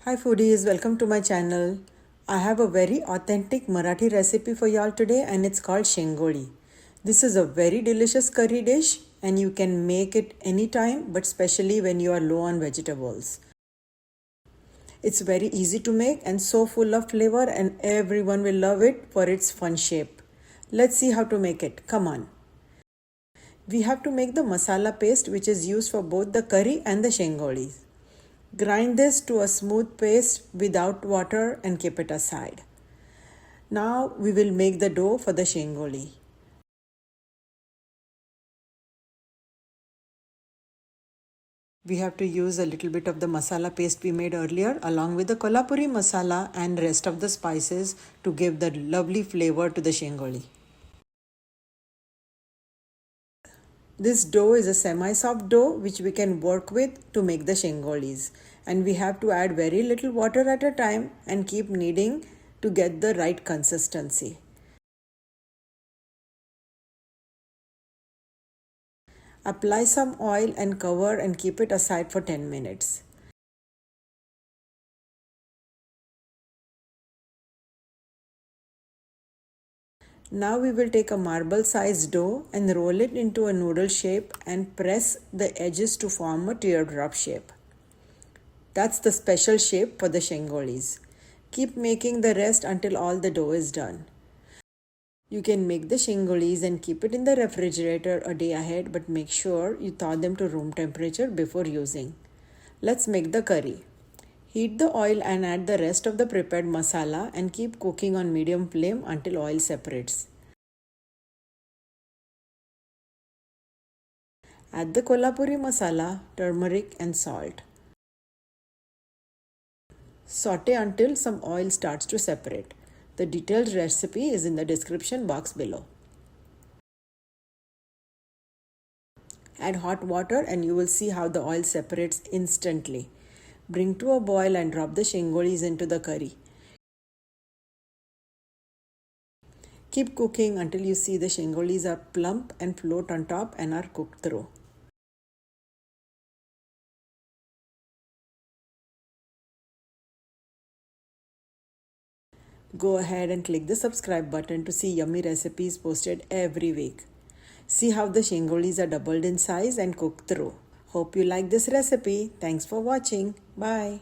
Hi foodies, welcome to my channel. I have a very authentic Marathi recipe for y'all today and it's called Shengoli. This is a very delicious curry dish and you can make it anytime but especially when you are low on vegetables. It's very easy to make and so full of flavor and everyone will love it for its fun shape. Let's see how to make it. Come on. We have to make the masala paste which is used for both the curry and the Shengoli. Grind this to a smooth paste without water and keep it aside. Now we will make the dough for the Shengoli. We have to use a little bit of the masala paste we made earlier along with the kolhapuri masala and rest of the spices to give the lovely flavor to the Shengoli. This dough is a semi-soft dough which we can work with to make the Shengolis. And we have to add very little water at a time and keep kneading to get the right consistency. Apply some oil and cover and keep it aside for 10 minutes. Now we will take a marble-sized dough and roll it into a noodle shape and press the edges to form a teardrop shape. That's the special shape for the Shengolis. Keep making the rest until all the dough is done. You can make the Shengolis and keep it in the refrigerator a day ahead, but make sure you thaw them to room temperature before using. Let's make the curry. Heat the oil and add the rest of the prepared masala and keep cooking on medium flame until oil separates. Add the kolhapuri masala, turmeric and salt. Saute until some oil starts to separate. The detailed recipe is in the description box below. Add hot water and you will see how the oil separates instantly. Bring to a boil and drop the Shengolis into the curry. Keep cooking until you see the Shengolis are plump and float on top and are cooked through. Go ahead and click the subscribe button to see yummy recipes posted every week. See how the Shengolis are doubled in size and cooked through. Hope you like this recipe. Thanks for watching. Bye.